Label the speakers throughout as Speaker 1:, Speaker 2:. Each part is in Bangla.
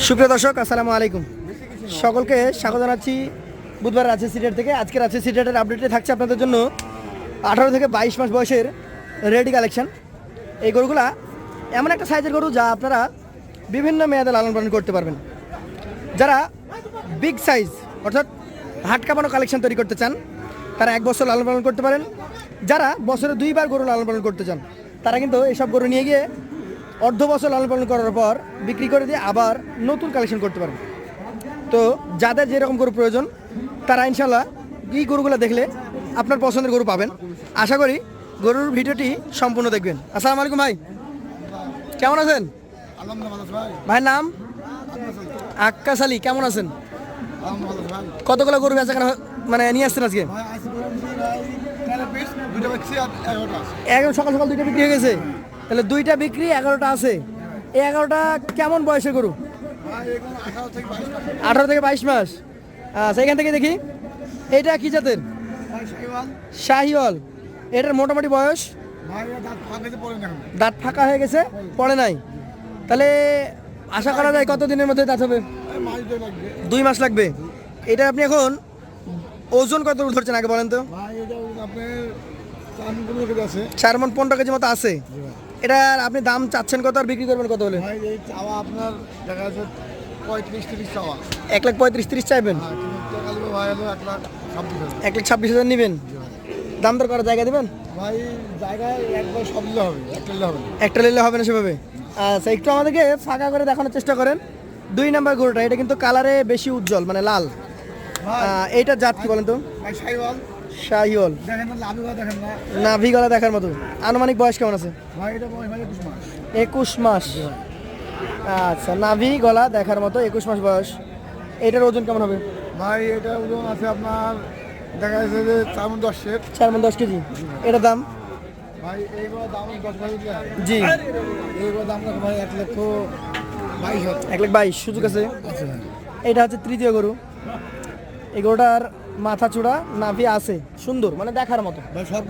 Speaker 1: সুপ্রিয় দর্শক, আসসালামু আলাইকুম। সকলকে স্বাগত জানাচ্ছি বুধবার রাজশাহী সিটেট থেকে। আজকে রাজশাহী সিটেটের আপডেটে থাকছে আপনাদের জন্য 18 থেকে 22 মাস বয়সের রেডি কালেকশন। এই গরুগুলা এমন একটা সাইজের গরু যা আপনারা বিভিন্ন মেয়াদে লালন পালন করতে পারবেন। যারা বিগ সাইজ অর্থাৎ হাট কাঁপানো কালেকশন তৈরি করতে চান তারা 1 বছর লালন পালন করতে পারেন। যারা বছরে 2 বার গরু লালন পালন করতে চান তারা কিন্তু এসব গরু নিয়ে গিয়ে অর্ধ বছর লালন পালন করার পর বিক্রি করে দিয়ে আবার নতুন কালেকশন করতে পারেন। তো যাদের যেরকম গরু প্রয়োজন তারা ইনশাল্লাহ এই গরুগুলো দেখলে আপনার পছন্দের গরু পাবেন। আশা করি গরুর ভিডিওটি সম্পূর্ণ দেখবেন। আসসালামু আলাইকুম ভাই, কেমন আছেন? ভাইয়ের নাম? আক্কাস আলী। কেমন আছেন? কতগুলো গরু বেচা কেনা মানে নিয়ে আসছেন আজকে? একদম সকাল সকাল 2টা বিক্রি হয়ে গেছে, তাহলে 2টা বিক্রি 11টা আছে। এই 11টা কেমন বয়সের গরু? 18 থেকে 22 মাস। আচ্ছা, এখান থেকে দেখি এইটা কি জাতের? শাহিওয়াল। এটার মোটামুটি বয়স? দাঁত ফাঁকা হয়ে গেছে, পড়ে নাই। তাহলে আশা করা যায় কত দিনের মধ্যে দাঁত হবে? 2 মাস লাগবে। এটা আপনি এখন ওজন কত ধরছেন আগে বলেন তো? 4 মণ 15 কেজি মতো আছে। এটার আপনি দাম চাচ্ছেন কত আর বিক্রি করবেন কত হলে?
Speaker 2: আপনার দেখা যাচ্ছে 35-30 চাওয়া।
Speaker 1: 1,35,30 চাইবেন? 1,26,000 নেবেন। দাম দর করার জায়গা দেবেন
Speaker 2: ভাই? জায়গায় একবার সব দিলে হবে,
Speaker 1: একটা নিলে হবে না সেভাবে। আচ্ছা, একটু আমাদেরকে ফাঁকা করে দেখানোর চেষ্টা করেন। 2 নাম্বার গরুটা, এটা কিন্তু কালারে বেশি উজ্জ্বল, মানে লাল। এইটার জাত কি বলেন তো? শাহিওয়াল। নাভি গলা দেখার মতো। আনুমানিক বয়স কেমন আছে? 21 মাস। আচ্ছা, নাভি গলা দেখার মতো 21 মাস বয়স। এটার ওজন কেমন হবে
Speaker 2: ভাই? এটা ওজন আছে আপনার দেখা যাচ্ছে যে 4 মণ 10-এর।
Speaker 1: 4 মণ 10 কেজি। এটার দাম
Speaker 2: ভাই এইগুলো দাম 10 ভাই।
Speaker 1: জি,
Speaker 2: এইগুলো দাম রাখো ভাই 1,22,000।
Speaker 1: 1,22,000 সুযোগ আছে। এটা হচ্ছে তৃতীয় গরু। এই গরুটার মাথা চূড়া নাভি আছে সুন্দর, মানে দেখার মতো।
Speaker 2: ভাই সব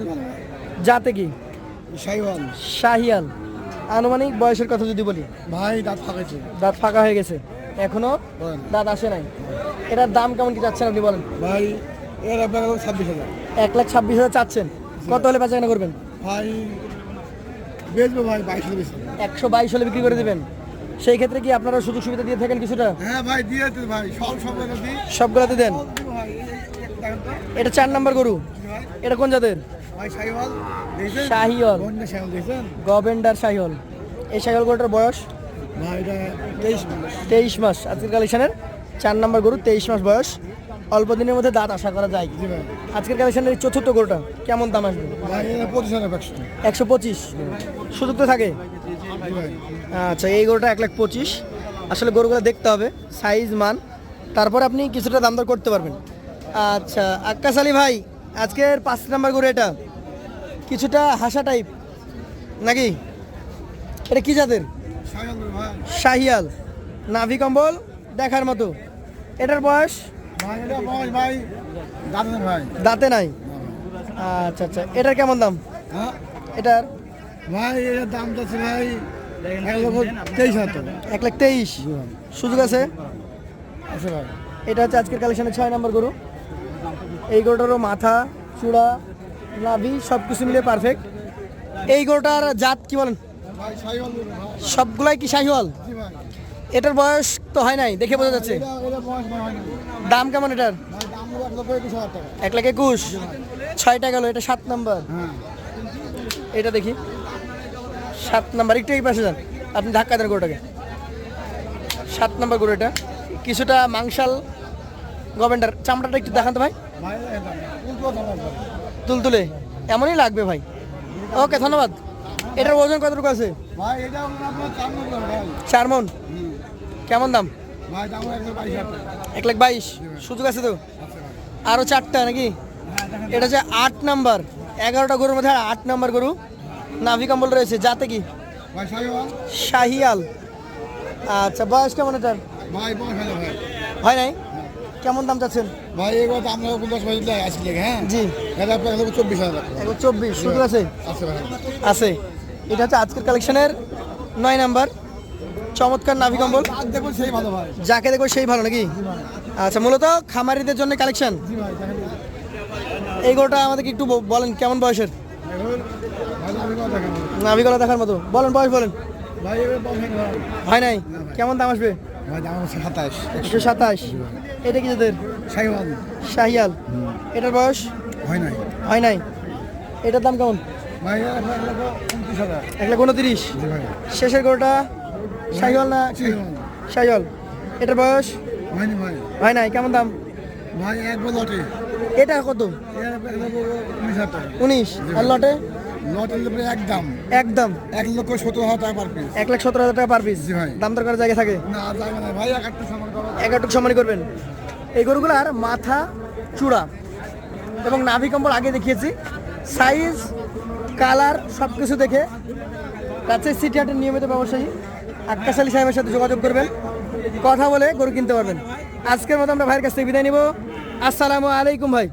Speaker 1: যাতে কি?
Speaker 2: শাহিওয়াল।
Speaker 1: শাহিয়াল। আনুমানিক বয়সের কথা যদি বলি
Speaker 2: ভাই দাঁত ফাঁকাছে।
Speaker 1: দাঁত ফাঁকা হয়ে গেছে, এখনো দাঁত আসে নাই। এটার দাম কেমন কি চাচ্ছেন আপনি বলেন?
Speaker 2: ভাই এর আপনার 26,000।
Speaker 1: 1,26,000 চাচ্ছেন। কত হলে বেচা কেনা করবেন?
Speaker 2: ভাই বেচবো ভাই 22 বেশি।
Speaker 1: 122 হলে বিক্রি করে দেবেন। সেই ক্ষেত্রে কি আপনারা সুযোগ সুবিধা দিয়ে থাকেন কিছুটা?
Speaker 2: হ্যাঁ ভাই দিয়ে দিই ভাই,
Speaker 1: সবগুলোতে দেন। এটা 4 নাম্বার গরু। এটা কোন জাতের?
Speaker 2: ভাই শাহিওয়াল।
Speaker 1: শাহিওয়াল, গভেন্ডার শাহিওয়াল। এই শাহিওয়াল গরুটার বয়স
Speaker 2: ভাই এটা 23 মাস।
Speaker 1: 23 মাস। আজকের কালেকশনের 4 নাম্বার গরু, 23 মাস বয়স। অল্প দিনের মধ্যে দাঁত আশা করা যায়। আজকের কালেকশনের চতুর্থ গরুটা কেমন দাম আসবে?
Speaker 2: ভাই 25,000।
Speaker 1: 125 সুযোগ তো থাকে। আচ্ছা, এই গরুটা 1,25,000। আসলে গরুগুলো দেখতে হবে সাইজ মান, তারপর আপনি কিছুটা দাম দর করতে পারবেন। আচ্ছা আক্কাস আলী ভাই, আজকের 5 নাম্বার গরু এটা কিছুটা হাসা টাইপ নাকি? এটা কি জাতের? শাহিয়াল। নাভি কম্বল দেখার মতো। এটার বয়স?
Speaker 2: ভাই
Speaker 1: দাঁতে নাই। আচ্ছা আচ্ছা, এটার কেমন দাম? এটার
Speaker 2: ভাই এর দাম আছে ভাই 1,23,000।
Speaker 1: 1,23,000 সুযোগ আছে।
Speaker 2: আচ্ছা ভাই,
Speaker 1: এটা হচ্ছে আজকের কালেকশনের 6 নাম্বার গরু। এই গরুটারও মাথা চূড়া নাভি সব কিছু মিলে পারফেক্ট। এই গরুটার জাত কি বলেন?
Speaker 2: ভাই শাহিওয়াল।
Speaker 1: সবগুলাই কি শাহিওয়াল?
Speaker 2: জি ভাই।
Speaker 1: এটার বয়স তো হয় নাই, দেখে বোঝা যাচ্ছে।
Speaker 2: এটা বয়স হয় না।
Speaker 1: দাম কেমন এটার?
Speaker 2: ভাই দাম হলো 1,21,000 টাকা।
Speaker 1: 1,21,000। 6টা গেল, এটা 7 নাম্বার।
Speaker 2: হ্যাঁ
Speaker 1: এটা দেখি 7 নাম্বার। একটু এই পাশে যান, আপনি ধাক্কা দেন গরুটাকে। 7 নাম্বার গরু। এটা কিছুটা মাংসাল গভেন্ডার। চামড়াটা একটু দেখান তো ভাই।
Speaker 2: ভাই
Speaker 1: তুলতুলে এমনই লাগবে ভাই। ওকে, ধন্যবাদ। এটার ওজন কতটুকু আছে?
Speaker 2: ভাই এটা হলো আপনার 4 মণ ভাই।
Speaker 1: 4 মণ। কেমন দাম?
Speaker 2: ভাই দাম হলো 1,22,000 টাকা।
Speaker 1: 1,22,000 সুযোগ আছে তো? আরও 4টা নাকি? এটা হচ্ছে 8 নাম্বার। 11টা গরুর মধ্যে 8 নাম্বার গরু। নাভি কম্বল রয়েছে। যাতে কি?
Speaker 2: ভাই শাহিওয়াল।
Speaker 1: শাহিয়াল। আচ্ছা, বয়স কেমন এটার?
Speaker 2: ভাই বয়স হয় না ভাই।
Speaker 1: হয় নাই? কেমন দাম চাচ্ছেন?
Speaker 2: ভাই এগুলো দাম হলো 50,000 আসি লাগে। হ্যাঁ
Speaker 1: জি,
Speaker 2: এটা আপনার 24,000 টাকা।
Speaker 1: 1,24,000 সুযোগ আছে?
Speaker 2: আচ্ছা ভাই
Speaker 1: আছে। এটা হচ্ছে আজকের কালেকশনের 9 নাম্বার। চমৎকার নাভি কম্বল,
Speaker 2: আর দেখুন সেই ভালো ভাই।
Speaker 1: যাকে দেখো সেই ভালো নাকি? আচ্ছা, মূলত খামারিদের জন্য কালেকশন।
Speaker 2: জি ভাই দেখেন।
Speaker 1: এই গরুটা আমাদেরকে একটু বলেন কেমন বয়সের?
Speaker 2: এখন ভাই আমি কথা দেখেন।
Speaker 1: নাভিগুলো দেখার মতো, বলেন বয়স বলেন।
Speaker 2: ভাই এবার বলেন ভাই।
Speaker 1: হয় নাই? কেমন দাম আসবে?
Speaker 2: ভাই দাম হচ্ছে 27।
Speaker 1: 127। এটা কি যাদের?
Speaker 2: সাইওয়াল
Speaker 1: শাহিয়াল। এটার বয়স
Speaker 2: হয় নাই।
Speaker 1: হয় নাই। এটার দাম কেমন?
Speaker 2: ভাই এক লক্ষ 29,000।
Speaker 1: 1,29,000।
Speaker 2: জি ভাই।
Speaker 1: শেষের গরুটা শাহিওয়াল না কি?
Speaker 2: সাইওয়াল
Speaker 1: শাহিওয়াল। এটার বয়স
Speaker 2: হয়নি ভাই।
Speaker 1: হয় নাই, কেমন দাম?
Speaker 2: ভাই এক লটে
Speaker 1: এটা কত?
Speaker 2: এর 1,19,000 টাকা।
Speaker 1: 19। আর লটে
Speaker 2: লটের উপরে একদম
Speaker 1: একদম
Speaker 2: 1,17,000 টাকা পার পিস।
Speaker 1: 1,17,000 টাকা পার পিস।
Speaker 2: জি ভাই।
Speaker 1: দাম দর করার জায়গা থাকে,
Speaker 2: না যাবে না ভাই, একটু সামান করো।
Speaker 1: একটু সম্মানী করবেন। এই গরুগুলার মাথা, চূড়া এবং নাভি কম্বল আগে দেখিয়েছি, সাইজ, কালার সব কিছু দেখে রাজশাহী সিটি হাটের নিয়মিত ব্যবসায়ী আক্কাস আলী সাহেবের সাথে যোগাযোগ করবেন, কথা বলে গরু কিনতে পারবেন। আজকের মতো আমরা ভাইয়ের কাছ থেকে বিদায় নিব। আসসালামু আলাইকুম ভাই।